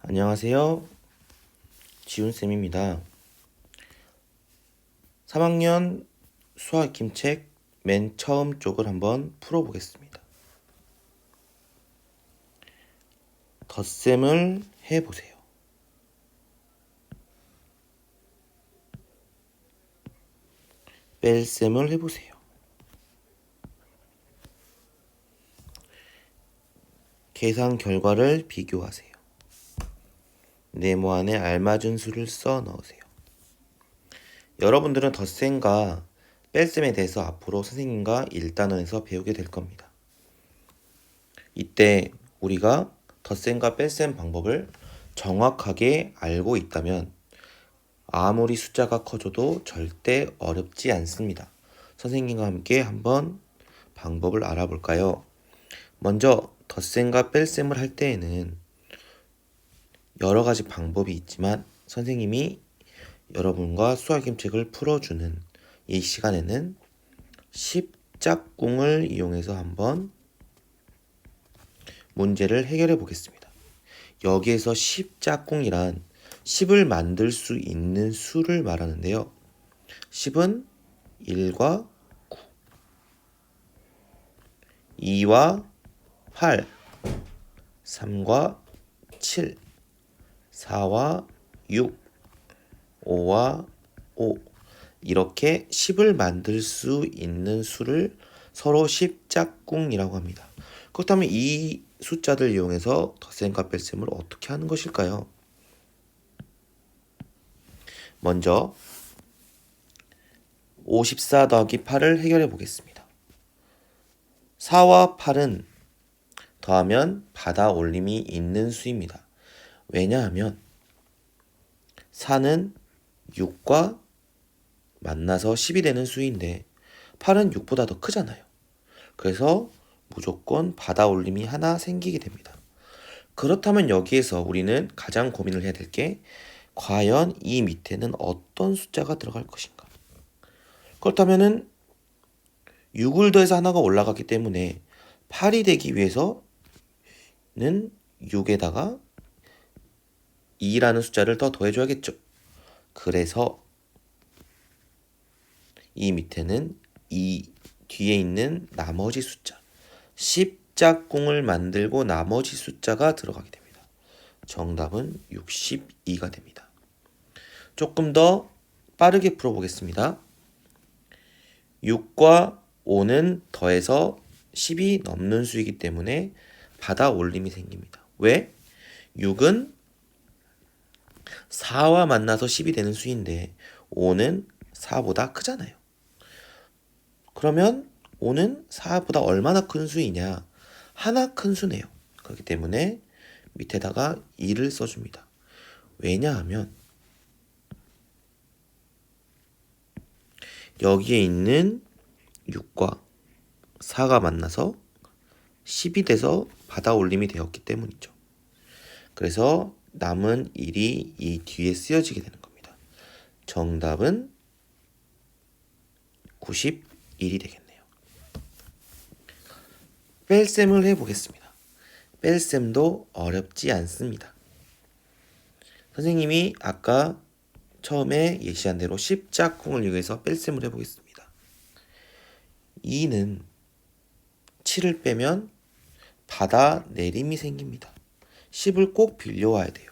안녕하세요. 지훈쌤입니다. 3학년 수학임책 맨 처음 쪽을 한번 풀어보겠습니다. 덧셈을 해보세요. 뺄셈을 해보세요. 계산 결과를 비교하세요. 네모 안에 알맞은 수를 써 넣으세요. 여러분들은 덧셈과 뺄셈에 대해서 앞으로 선생님과 1단원에서 배우게 될 겁니다. 이때 우리가 덧셈과 뺄셈 방법을 정확하게 알고 있다면 아무리 숫자가 커져도 절대 어렵지 않습니다. 선생님과 함께 한번 방법을 알아볼까요? 먼저 덧셈과 뺄셈을 할 때에는 여러 가지 방법이 있지만 선생님이 여러분과 수학임책을 풀어주는 이 시간에는 십짝꿍을 이용해서 한번 문제를 해결해 보겠습니다. 여기에서 십짝꿍이란 10을 만들 수 있는 수를 말하는데요. 10은 1과 9, 2와 8, 3과 7, 4와 6, 5와 5 이렇게 10을 만들 수 있는 수를 서로 십짝꿍이라고 합니다. 그렇다면 이 숫자들 이용해서 덧셈과 뺄셈을 어떻게 하는 것일까요? 먼저 54 더하기 8을 해결해 보겠습니다. 4와 8은 더하면 받아 올림이 있는 수입니다. 왜냐하면 4는 6과 만나서 10이 되는 수인데 8은 6보다 더 크잖아요. 그래서 무조건 받아 올림이 하나 생기게 됩니다. 그렇다면 여기에서 우리는 가장 고민을 해야 될 게 과연 이 밑에는 어떤 숫자가 들어갈 것인가? 그렇다면은 6을 더해서 하나가 올라가기 때문에 8이 되기 위해서는 6에다가 2라는 숫자를 더 더해줘야겠죠. 그래서 이 밑에는 이 뒤에 있는 나머지 숫자 십짝꿍을 만들고 나머지 숫자가 들어가게 됩니다. 정답은 62가 됩니다. 조금 더 빠르게 풀어보겠습니다. 6과 5는 더해서 10이 넘는 수이기 때문에 받아 올림이 생깁니다. 왜? 6은 4와 만나서 10이 되는 수인데 5는 4보다 크잖아요. 그러면 5는 4보다 얼마나 큰 수이냐? 하나 큰 수네요. 그렇기 때문에 밑에다가 2를 써줍니다. 왜냐하면 여기에 있는 6과 4가 만나서 10이 돼서 받아 올림이 되었기 때문이죠. 그래서 남은 1이 이 뒤에 쓰여지게 되는 겁니다. 정답은 91이 되겠네요. 뺄셈을 해보겠습니다. 뺄셈도 어렵지 않습니다. 선생님이 아까 처음에 예시한 대로 십짝꿍을 이용해서 뺄셈을 해보겠습니다. 2는 7을 빼면 받아 내림이 생깁니다. 10을 꼭 빌려와야 돼요.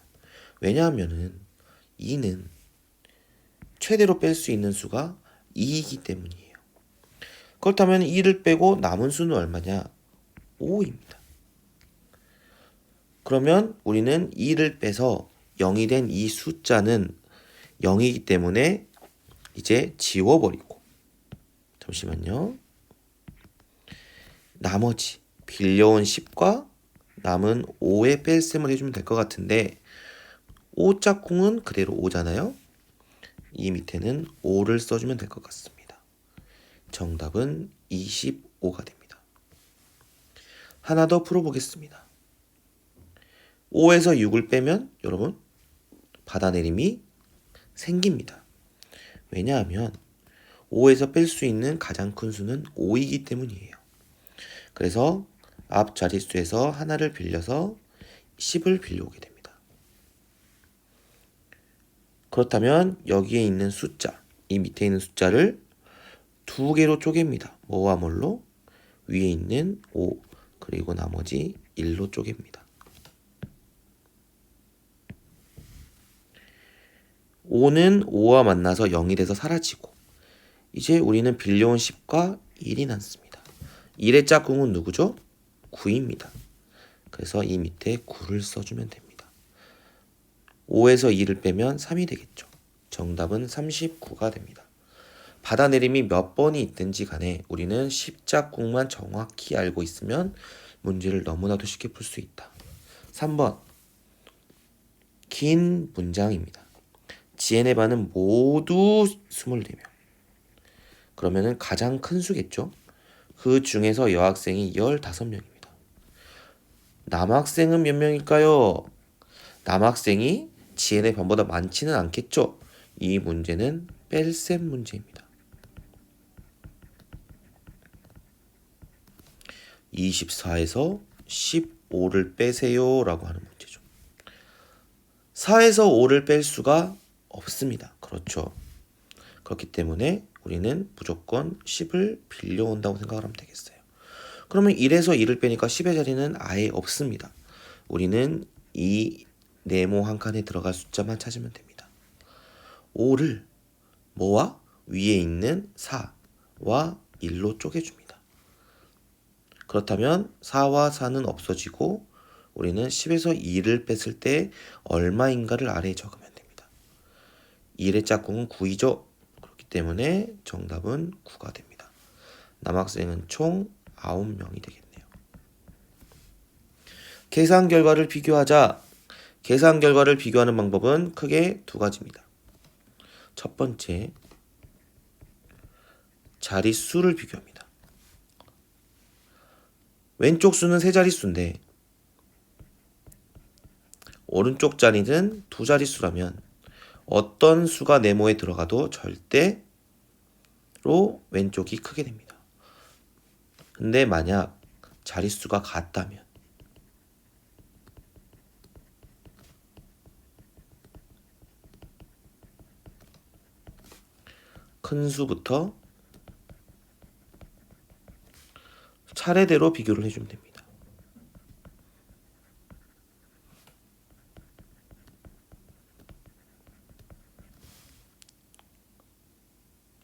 왜냐하면은 2는 최대로 뺄 수 있는 수가 2이기 때문이에요. 그렇다면 2를 빼고 남은 수는 얼마냐? 5입니다. 그러면 우리는 2를 빼서 0이 된 이 숫자는 0이기 때문에 이제 지워버리고 잠시만요. 나머지 빌려온 10과 남은 5의 뺄셈을 해주면 될 것 같은데 5짝꿍은 그대로 5잖아요. 이 밑에는 5를 써주면 될 것 같습니다. 정답은 25가 됩니다. 하나 더 풀어보겠습니다. 5에서 6을 빼면 여러분 받아내림이 생깁니다. 왜냐하면 5에서 뺄 수 있는 가장 큰 수는 5이기 때문이에요. 그래서 앞 자릿수에서 하나를 빌려서 10을 빌려오게 됩니다. 그렇다면 여기에 있는 숫자, 이 밑에 있는 숫자를 두 개로 쪼갭니다. 뭐와 뭘로? 위에 있는 5, 그리고 나머지 1로 쪼갭니다. 5는 5와 만나서 0이 돼서 사라지고, 이제 우리는 빌려온 10과 1이 남습니다. 1의 짝꿍은 누구죠? 9입니다. 그래서 이 밑에 9를 써주면 됩니다. 5에서 2를 빼면 3이 되겠죠. 정답은 39가 됩니다. 받아내림이 몇 번이 있든지 간에 우리는 10짝꿍만 정확히 알고 있으면 문제를 너무나도 쉽게 풀 수 있다. 3번 긴 문장입니다. 지엔의 반은 모두 24명. 그러면은 가장 큰 수겠죠. 그 중에서 여학생이 15명입니다. 남학생은 몇 명일까요? 남학생이 지엔의 반보다 많지는 않겠죠. 이 문제는 뺄셈 문제입니다. 24에서 15를 빼세요 라고 하는 문제죠. 4에서 5를 뺄 수가 없습니다. 그렇죠. 그렇기 때문에 우리는 무조건 10을 빌려온다고 생각을 하면 되겠어요. 그러면 1에서 2를 빼니까 10의 자리는 아예 없습니다. 우리는 이 네모 한 칸에 들어갈 숫자만 찾으면 됩니다. 5를 뭐와? 위에 있는 4와 1로 쪼개줍니다. 그렇다면 4와 4는 없어지고 우리는 10에서 2를 뺐을 때 얼마인가를 아래에 적으면 됩니다. 1의 짝꿍은 9이죠. 그렇기 때문에 정답은 9가 됩니다. 남학생은 총 9명이 되겠네요. 계산 결과를 비교하자. 계산 결과를 비교하는 방법은 크게 두 가지입니다. 첫 번째, 자릿수를 비교합니다. 왼쪽 수는 세 자릿수인데 오른쪽 자리는 두 자릿수라면 어떤 수가 네모에 들어가도 절대로 왼쪽이 크게 됩니다. 근데 만약 자릿수가 같다면 큰 수부터 차례대로 비교를 해주면 됩니다.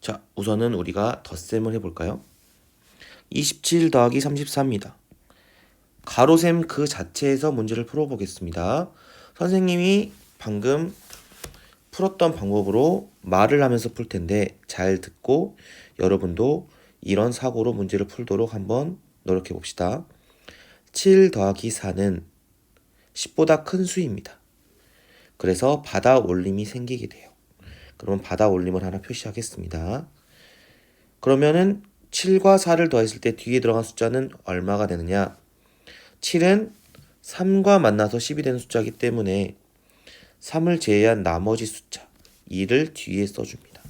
자, 우선은 우리가 덧셈을 해볼까요? 27 더하기 34입니다. 가로셈 그 자체에서 문제를 풀어보겠습니다. 선생님이 방금 풀었던 방법으로 말을 하면서 풀 텐데 잘 듣고 여러분도 이런 사고로 문제를 풀도록 한번 노력해 봅시다. 7 더하기 4는 10보다 큰 수입니다. 그래서 받아 올림이 생기게 돼요. 그러면 받아 올림을 하나 표시하겠습니다. 그러면은 7과 4를 더했을 때 뒤에 들어간 숫자는 얼마가 되느냐? 7은 3과 만나서 10이 되는 숫자이기 때문에 3을 제외한 나머지 숫자 2를 뒤에 써줍니다.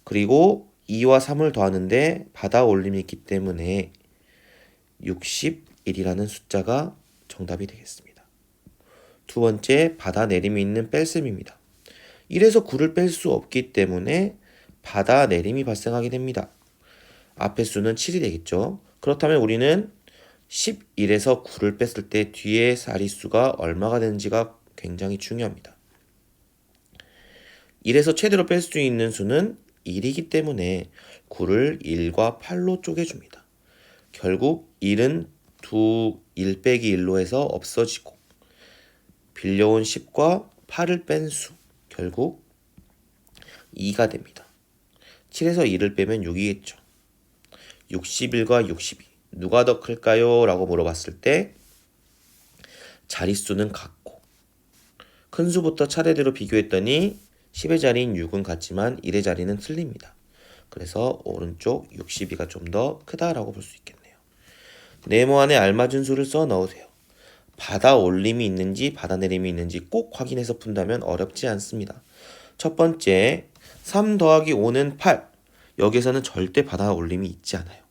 그리고 2와 3을 더하는데 받아 올림이 있기 때문에 61이라는 숫자가 정답이 되겠습니다. 두 번째, 받아 내림이 있는 뺄셈입니다. 1에서 9를 뺄 수 없기 때문에 받아 내림이 발생하게 됩니다. 앞의 수는 7이 되겠죠. 그렇다면 우리는 11에서 9를 뺐을 때 뒤에 자릿수가 얼마가 되는지가 굉장히 중요합니다. 1에서 최대로 뺄 수 있는 수는 1이기 때문에 9를 1과 8로 쪼개줍니다. 결국 1은 1 빼기 1로 해서 없어지고 빌려온 10과 8을 뺀 수 결국 2가 됩니다. 7에서 2를 빼면 6이겠죠. 61과 62 누가 더 클까요? 라고 물어봤을 때 자릿수는 같고 큰 수부터 차례대로 비교했더니 10의 자리인 6은 같지만 1의 자리는 틀립니다. 그래서 오른쪽 62가 좀 더 크다라고 볼 수 있겠네요. 네모 안에 알맞은 수를 써 넣으세요. 받아 올림이 있는지 받아 내림이 있는지 꼭 확인해서 푼다면 어렵지 않습니다. 첫 번째, 3 더하기 5는 8. 여기에서는 절대 받아 올림이 있지 않아요.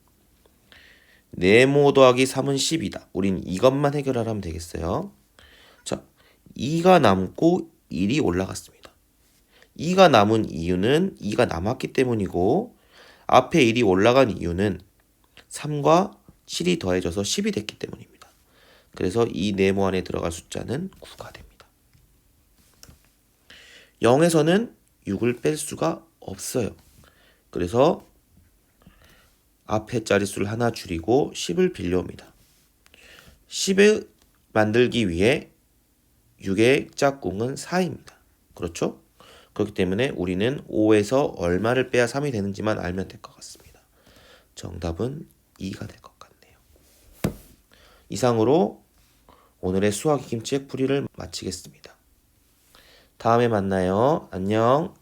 네모 더하기 3은 10이다. 우린 이것만 해결하면 되겠어요. 자, 2가 남고 1이 올라갔습니다. 2가 남은 이유는 2가 남았기 때문이고 앞에 1이 올라간 이유는 3과 7이 더해져서 10이 됐기 때문입니다. 그래서 이 네모 안에 들어갈 숫자는 9가 됩니다. 0에서는 6을 뺄 수가 없어요. 그래서 앞에 자릿수를 하나 줄이고 10을 빌려옵니다. 10을 만들기 위해 6의 짝꿍은 4입니다. 그렇죠? 그렇기 때문에 우리는 5에서 얼마를 빼야 3이 되는지만 알면 될 것 같습니다. 정답은 2가 될 것 같네요. 이상으로 오늘의 수학 김치의 풀이를 마치겠습니다. 다음에 만나요. 안녕.